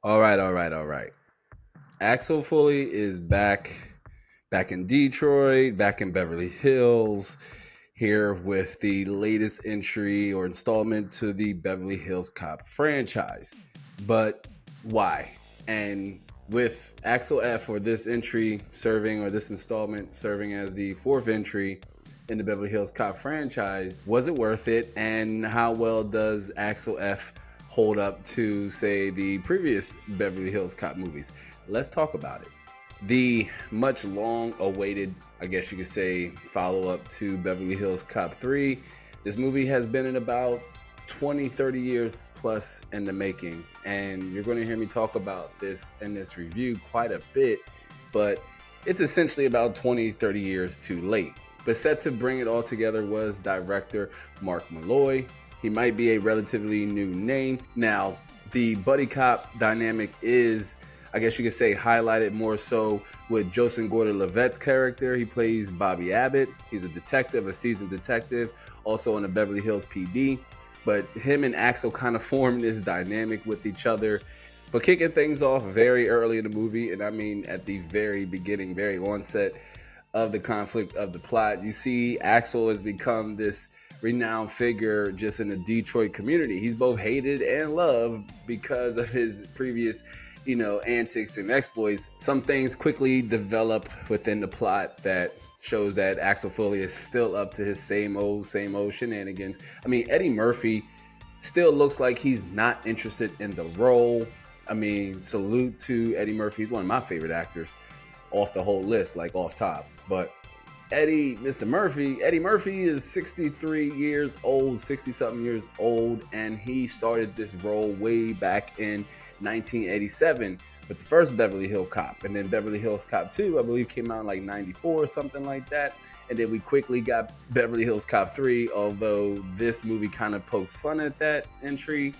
All right. Axel Foley is back in Detroit, back in Beverly Hills, here with the latest entry or installment to the Beverly Hills Cop franchise. But why? And with Axel F for this entry serving, or this installment serving as the fourth entry in the Beverly Hills Cop franchise, was it worth it? And how well does Axel F hold up to, say, the previous Beverly Hills Cop movies? Let's talk about it. The much long awaited, I guess you could say, follow up to Beverly Hills Cop 3. This movie has been in about 20, 30 years plus in the making. And you're going to hear me talk about this in this review quite a bit, but it's essentially about 20, 30 years too late. But set to bring it all together was director Mark Malloy. He might be a relatively new name. Now, the buddy cop dynamic is, I guess you could say, highlighted more so with Joseph Gordon-Levitt's character. He plays Bobby Abbott. He's a detective, a seasoned detective, also in the Beverly Hills PD. But him and Axel kind of formed this dynamic with each other. But kicking things off very early in the movie, and I mean at the very beginning, very onset of the conflict of the plot, you see Axel has become this renowned figure just in the Detroit community. He's both hated and loved because of his previous antics and exploits. Some things quickly develop within the plot that shows that Axel Foley is still up to his same old shenanigans. I mean, Eddie Murphy still looks like he's not interested in the role. I mean, salute to Eddie Murphy. He's one of my favorite actors off the whole list, like off top. But Eddie Murphy is 63 years old, 60 something years old, and he started this role way back in 1987 with the first Beverly Hills Cop. And then Beverly Hills Cop 2, I believe, came out in like 94 or something like that. And then we quickly got Beverly Hills Cop 3, although this movie kind of pokes fun at that entry.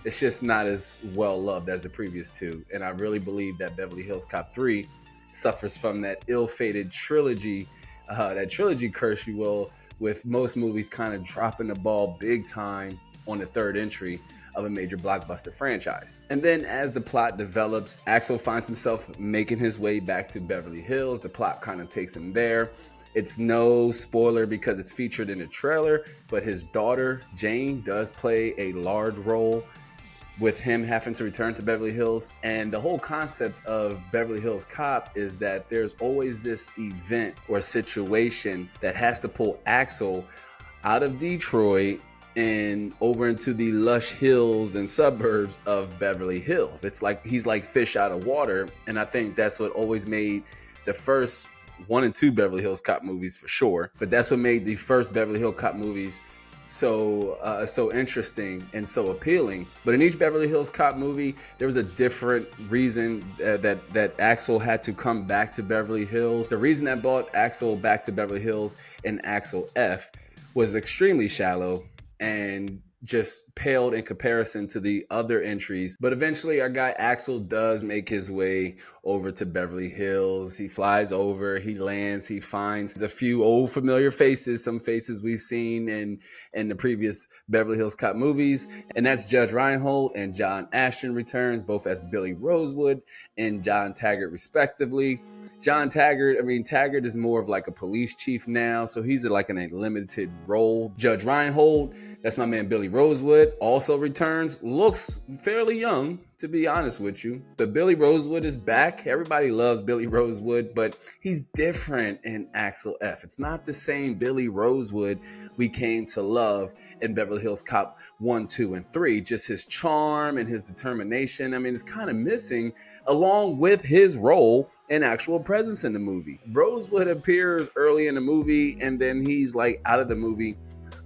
It's just not as well loved as the previous two. And I really believe that Beverly Hills Cop 3 suffers from that ill-fated trilogy, that trilogy curse, you will, with most movies kind of dropping the ball big time on the third entry of a major blockbuster franchise. And then as the plot develops, Axel finds himself making his way back to Beverly Hills. The plot kind of takes him there. It's no spoiler because it's featured in the trailer, but his daughter, Jane, does play a large role with him having to return to Beverly Hills. And the whole concept of Beverly Hills Cop is that there's always this event or situation that has to pull Axel out of Detroit and over into the lush hills and suburbs of Beverly Hills. It's like he's like fish out of water. And I think that's what always made the first 1 and 2 Beverly Hills Cop movies for sure. But that's what made the first Beverly Hills Cop movies so interesting and so appealing. But in each Beverly Hills Cop movie, there was a different reason that Axel had to come back to Beverly Hills. The reason that brought Axel back to Beverly Hills in Axel F was extremely shallow and just paled in comparison to the other entries. But eventually our guy Axel does make his way over to Beverly Hills. He flies over, he lands, he finds a few old familiar faces, some faces we've seen in the previous Beverly Hills Cop movies. And that's Judge Reinhold and John Ashton returns, both as Billy Rosewood and John Taggart respectively. Taggart is more of like a police chief now, so he's like in a limited role. Judge Reinhold, that's my man Billy Rosewood, also returns. Looks fairly young, to be honest with you. But Billy Rosewood is back. Everybody loves Billy Rosewood, but he's different in Axel F. It's not the same Billy Rosewood we came to love in Beverly Hills Cop 1, 2, and 3. Just his charm and his determination. I mean, it's kind of missing along with his role and actual presence in the movie. Rosewood appears early in the movie and then he's like out of the movie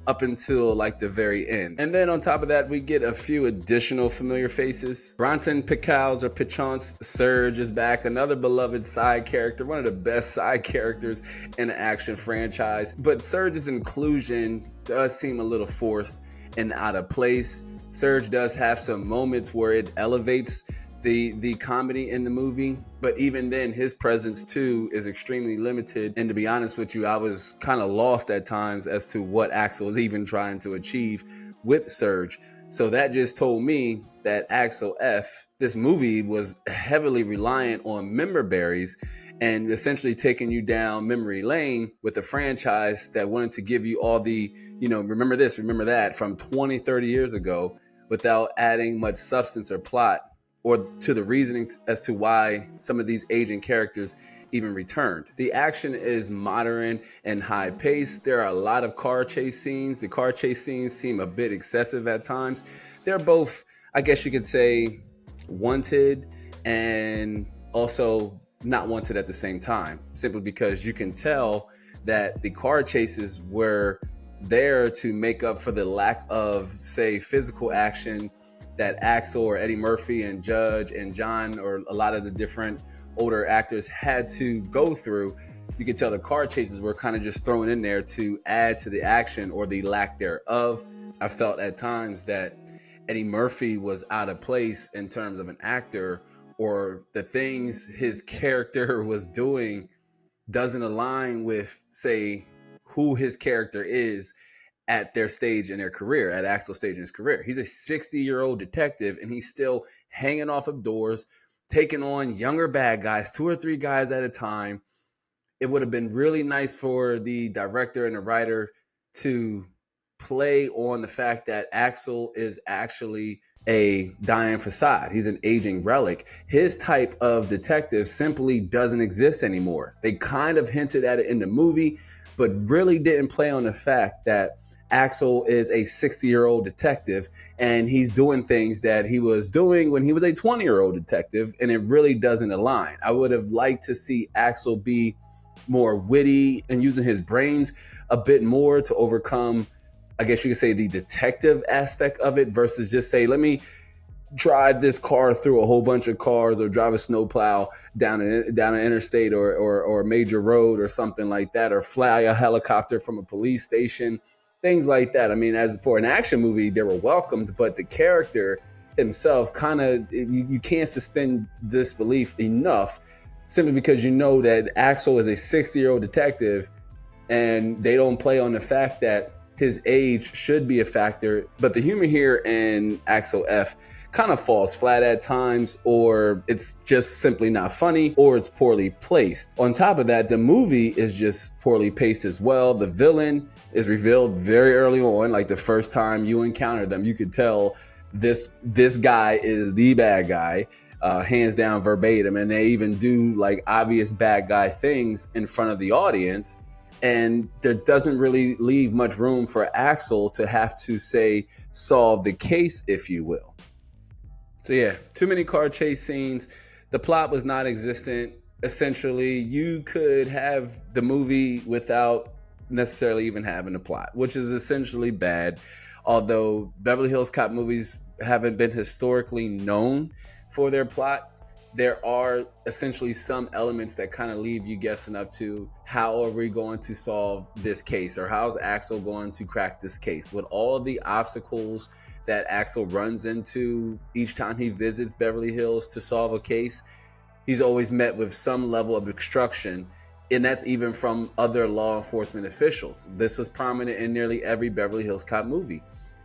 up until like the very end. And then on top of that, we get a few additional familiar faces. Bronson Pichow's or Pichon's Surge is back, another beloved side character, one of the best side characters in the action franchise. But Surge's inclusion does seem a little forced and out of place. Surge does have some moments where it elevates the comedy in the movie, but even then his presence too is extremely limited. And to be honest with you, I was kind of lost at times as to what Axel was even trying to achieve with Surge. So that just told me that Axel F, this movie was heavily reliant on member berries and essentially taking you down memory lane with a franchise that wanted to give you all the, remember this, remember that from 20, 30 years ago without adding much substance or plot or to the reasoning as to why some of these aging characters even returned. The action is modern and high paced. There are a lot of car chase scenes. The car chase scenes seem a bit excessive at times. They're both, I guess you could say, wanted and also not wanted at the same time, simply because you can tell that the car chases were there to make up for the lack of, say, physical action that Axel or Eddie Murphy and Judge and John or a lot of the different older actors had to go through. You could tell the car chases were kind of just thrown in there to add to the action or the lack thereof. I felt at times that Eddie Murphy was out of place in terms of an actor, or the things his character was doing doesn't align with, say, who his character is at their stage in their career, at Axel's stage in his career. He's a 60-year-old detective and he's still hanging off of doors, taking on younger bad guys, 2 or 3 guys at a time. It would have been really nice for the director and the writer to play on the fact that Axel is actually a dying facade. He's an aging relic. His type of detective simply doesn't exist anymore. They kind of hinted at it in the movie, but really didn't play on the fact that Axel is a 60-year-old detective and he's doing things that he was doing when he was a 20-year-old detective, and it really doesn't align. I would have liked to see Axel be more witty and using his brains a bit more to overcome, I guess you could say, the detective aspect of it versus just say, let me drive this car through a whole bunch of cars or drive a snowplow down an interstate or a major road or something like that, or fly a helicopter from a police station, things like that. I mean, as for an action movie, they were welcomed, but the character himself kind of, you can't suspend disbelief enough simply because you know that Axel is a 60-year-old detective and they don't play on the fact that his age should be a factor. But the humor here in Axel F kind of falls flat at times, or it's just simply not funny, or it's poorly placed. On top of that, the movie is just poorly paced as well. The villain is revealed very early on, like the first time you encounter them, you could tell this guy is the bad guy, hands down, verbatim. And they even do like obvious bad guy things in front of the audience. And there doesn't really leave much room for Axel to have to, say, solve the case, if you will. So yeah, too many car chase scenes. The plot was not existent. Essentially, you could have the movie without necessarily even having a plot, which is essentially bad. Although Beverly Hills Cop movies haven't been historically known for their plots, there are essentially some elements that kind of leave you guessing up to, how are we going to solve this case, or how's Axel going to crack this case? With all of the obstacles that Axel runs into each time he visits Beverly Hills to solve a case, he's always met with some level of obstruction, and that's even from other law enforcement officials. This was prominent in nearly every Beverly Hills Cop movie.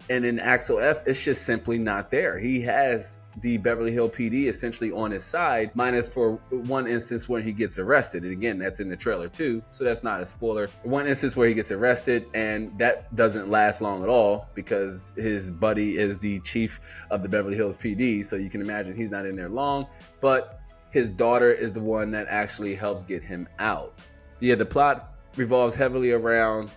And in Axel F, it's just simply not there. He has the Beverly Hill PD essentially on his side, minus for one instance when he gets arrested. And again, that's in the trailer too, so that's not a spoiler. One instance where he gets arrested, and that doesn't last long at all because his buddy is the chief of the Beverly Hills PD, so you can imagine he's not in there long. But his daughter is the one that actually helps get him out. Yeah, the plot revolves heavily around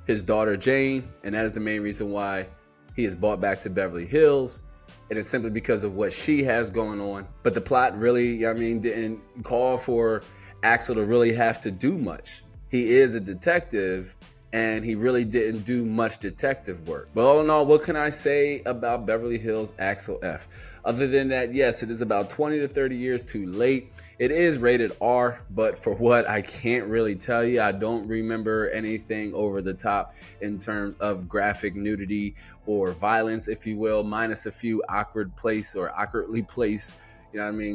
his daughter Jane, and that is the main reason why he is brought back to Beverly Hills, and it's simply because of what she has going on. But the plot really, didn't call for Axel to really have to do much. He is a detective, and he really didn't do much detective work. But all in all, what can I say about Beverly Hills Axel F? Other than that, yes, it is about 20 to 30 years too late. It is rated R, but for what, I can't really tell you. I don't remember anything over the top in terms of graphic nudity or violence, if you will, minus a few awkwardly placed,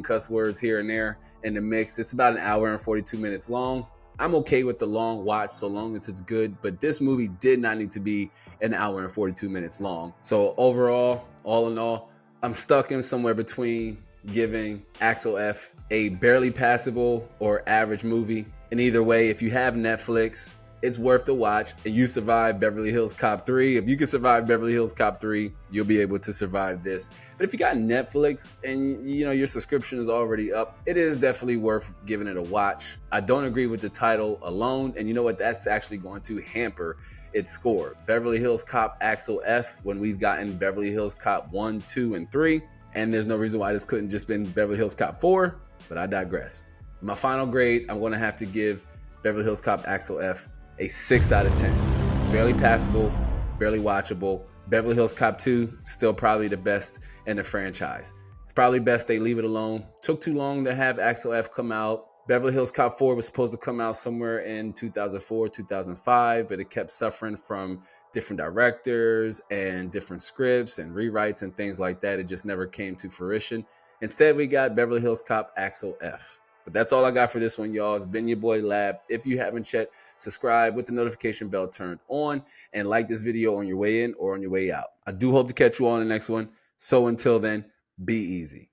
cuss words here and there in the mix. It's about an hour and 42 minutes long. I'm okay with the long watch so long as it's good, but this movie did not need to be an hour and 42 minutes long. So overall, all in all, I'm stuck in somewhere between giving Axel F a barely passable or average movie. And either way, if you have Netflix, it's worth the watch. And you survive Beverly Hills Cop 3. If you can survive Beverly Hills Cop 3, you'll be able to survive this. But if you got Netflix and your subscription is already up, it is definitely worth giving it a watch. I don't agree with the title alone, and you know what? That's actually going to hamper its score. Beverly Hills Cop Axel F, when we've gotten Beverly Hills Cop 1, 2, and 3. And there's no reason why this couldn't just been Beverly Hills Cop 4, but I digress. My final grade, I'm going to have to give Beverly Hills Cop Axel F a 6 out of 10. It's barely passable, barely watchable. Beverly Hills Cop 2, still probably the best in the franchise. It's probably best they leave it alone. Took too long to have Axel F come out. Beverly Hills Cop 4 was supposed to come out somewhere in 2004, 2005, but it kept suffering from different directors and different scripts and rewrites and things like that. It just never came to fruition. Instead, we got Beverly Hills Cop Axel F. But that's all I got for this one, y'all. It's been your boy Lab. If you haven't yet, subscribe with the notification bell turned on and like this video on your way in or on your way out. I do hope to catch you all in the next one. So until then, be easy.